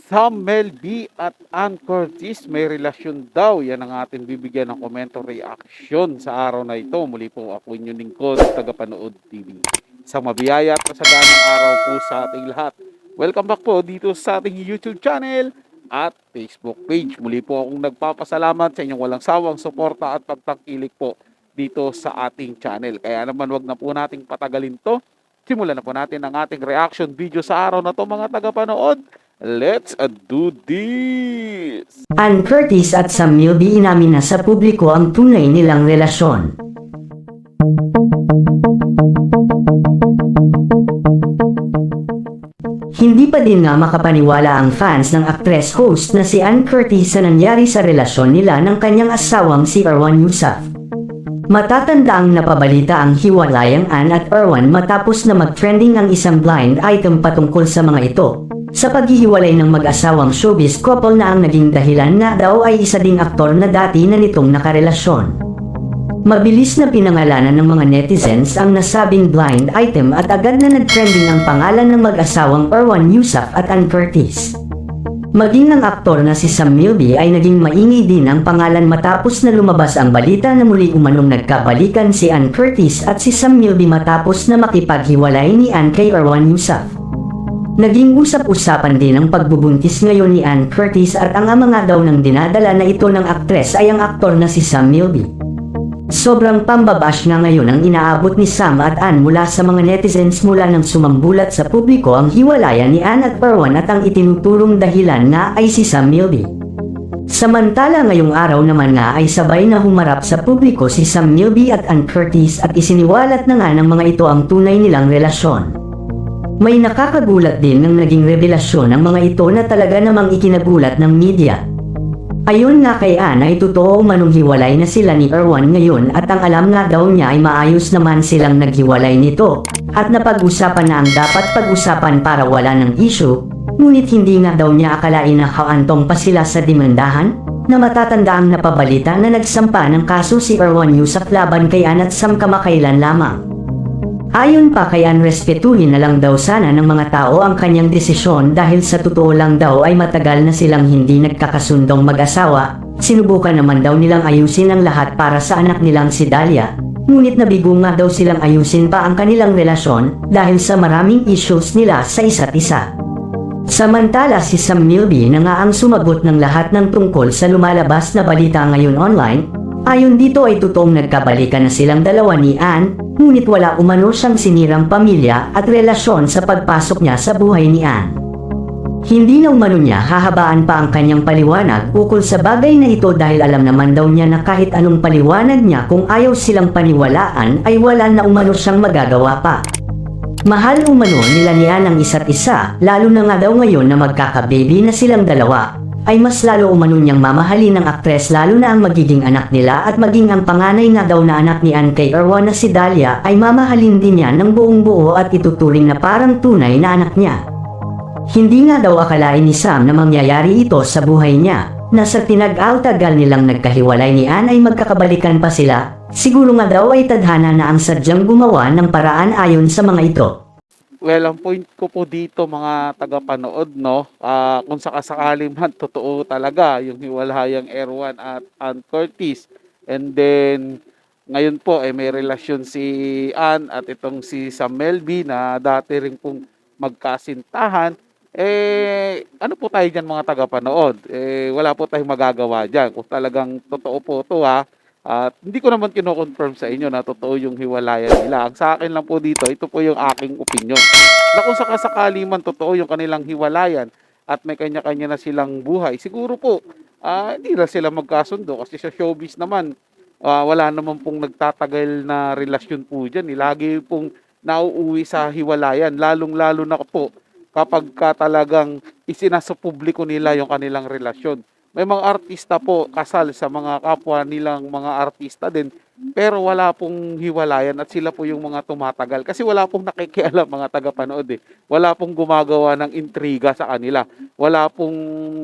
Sam Melby at Ann Curtis may relasyon daw. Yan ang ating bibigyan ng komento reaction sa araw na ito. Muli po ako inyong lingkod, tagapanood TV. Isang mabiyaya at masaganang araw po sa ating lahat. Welcome back po dito sa ating YouTube channel at Facebook page. Muli po akong nagpapasalamat sa inyong walang sawang suporta at pagtangkilik po dito sa ating channel. Kaya naman wag na po nating patagalin to. Simulan na po natin ang ating reaction video sa araw na to mga tagapanood. Let's do this! Ann Curtis at Sam Milby inamin na sa publiko ang tunay nilang relasyon. Hindi pa din nga makapaniwala ang fans ng actress-host na si Ann Curtis sa nangyari sa relasyon nila ng kanyang asawang si Erwan Heussaff. Matatandaang napabalita ang hiwalayang Ann at Erwan matapos na mag-trending ang isang blind item patungkol sa mga ito. Sa paghihiwalay ng mag-asawang showbiz couple na ang naging dahilan nga daw ay isa ding aktor na dati na nitong nakarelasyon. Mabilis na pinangalanan ng mga netizens ang nasabing blind item at agad na nag-trending ang pangalan ng mag-asawang Erwan Heussaff at Ann Curtis. Maging ang aktor na si Sam Milby ay naging maingay din ang pangalan matapos na lumabas ang balita na muli umanong nagkabalikan si Ann Curtis at si Sam Milby matapos na makipaghiwalay ni Ann kay Erwan Heussaff. Naging usap-usapan din ang pagbubuntis ngayon ni Ann Curtis at ang ama nga daw ng dinadala na ito ng aktres ay ang aktor na si Sam Milby. Sobrang pambabash nga ngayon ang inaabot ni Sam at Ann mula sa mga netizens mula nang sumambulat sa publiko ang hiwalayan ni Ann at Erwan at ang itinuturong dahilan nga ay si Sam Milby. Samantala ngayong araw naman nga ay sabay na humarap sa publiko si Sam Milby at Ann Curtis at isiniwalat na nga ng mga ito ang tunay nilang relasyon. May nakakagulat din ng naging revelasyon ng mga ito na talaga namang ikinagulat ng media. Ayon nga kay Ann ay totoo manong hiwalay na sila ni Erwan ngayon at ang alam nga daw niya ay maayos naman silang naghiwalay nito at napag-usapan na ang dapat pag-usapan para wala ng issue, ngunit hindi nga daw niya akalain na haantong pa sila sa demandahan na matatandaang napabalita na nagsampa ng kaso si Erwan Heussaff laban kay Ann at Sam kamakailan lamang. Ayon pa kay Ann, respetuhin na lang daw sana ng mga tao ang kanyang desisyon dahil sa totoo lang daw ay matagal na silang hindi nagkakasundong mag-asawa. Sinubukan naman daw nilang ayusin ang lahat para sa anak nilang si Dahlia, ngunit nabigo nga daw silang ayusin pa ang kanilang relasyon dahil sa maraming issues nila sa isa't isa. Samantala si Sam Milby na nga ang sumagot ng lahat ng tungkol sa lumalabas na balita ngayon online. Ayon dito ay totoong nagkabalikan na silang dalawa ni Ann, ngunit wala umano siyang sinirang pamilya at relasyon sa pagpasok niya sa buhay ni Ann. Hindi na umano niya hahabaan pa ang kanyang paliwanag ukol sa bagay na ito dahil alam naman daw niya na kahit anong paliwanag niya kung ayaw silang paniwalaan ay wala na umano siyang magagawa pa. Mahal umano nila ni Ann ang isa't isa, lalo na nga daw ngayon na magkakababy na silang dalawa. Ay mas lalo umano niyang mamahalin ng aktres lalo na ang magiging anak nila at maging ang panganay nga daw na anak ni Ann kay Erwan na si Dahlia ay mamahalin din niya ng buong buo at ituturing na parang tunay na anak niya. Hindi nga daw akalain ni Sam na mangyayari ito sa buhay niya, na sa tinag-tagal nilang nagkahiwalay ni Ann ay magkakabalikan pa sila, siguro nga daw ay tadhana na ang sadyang gumawa ng paraan ayon sa mga ito. Well, ang point ko po dito mga tagapanood, no, kung sakasakali man totoo talaga yung hiwalayang Erwan at Ann Curtis. And then, ngayon po ay may relasyon si Ann at itong si Sam Melby na dati rin pong magkasintahan. Ano po tayo dyan mga tagapanood? Wala po tayong magagawa dyan. Kung talagang totoo po ito at hindi ko naman kino-confirm sa inyo na totoo yung hiwalayan nila. Ang sa akin lang po dito, ito po yung aking opinion. Na kung sakasakali man totoo yung kanilang hiwalayan at may kanya-kanya na silang buhay, siguro po, hindi na sila magkasundo kasi sa showbiz naman, wala naman pong nagtatagal na relasyon po dyan. Lagi pong nauuwi sa hiwalayan, lalong-lalo na po kapag talagang isinasa publiko nila yung kanilang relasyon. May mga artista po kasal sa mga kapwa nilang mga artista din, pero wala pong hiwalayan at sila po yung mga tumatagal kasi wala pong nakikialam mga tagapanood eh. Wala pong gumagawa ng intriga sa kanila. Wala pong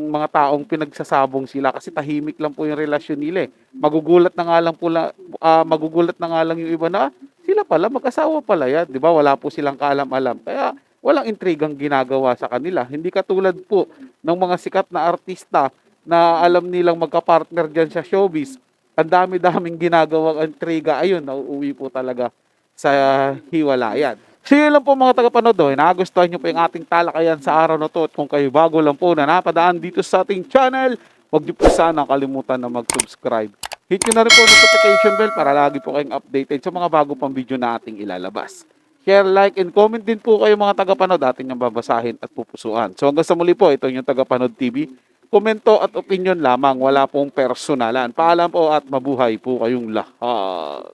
mga taong pinagsasabong sila kasi tahimik lang po yung relasyon nila eh. Magugulat na nga lang yung iba na sila pala mag-asawa pala yan, 'di ba? Wala po silang kaalam-alam. Kaya walang intrigang ginagawa sa kanila. Hindi katulad po ng mga sikat na artista na alam nilang magka-partner dyan sa showbiz. Ang dami-daming ginagawang intriga. Ayun, nauuwi po talaga sa hiwalayan. So yun lang po mga tagapanood. Nagustuhan nyo po yung ating talakayan sa araw na to. At kung kayo bago lang po na napadaan dito sa ating channel, huwag nyo po sana kalimutan na mag-subscribe. Hit nyo na rin po ang notification bell para lagi po kayong updated sa mga bago pang video na ating ilalabas. Share, like, and comment din po kayo mga tagapanood. Ating yung babasahin at pupusuan. So hanggang sa muli po, ito yung Tagapanood TV. Komento at opinion lamang, wala pong personalan. Paalam po at mabuhay po kayong lahat.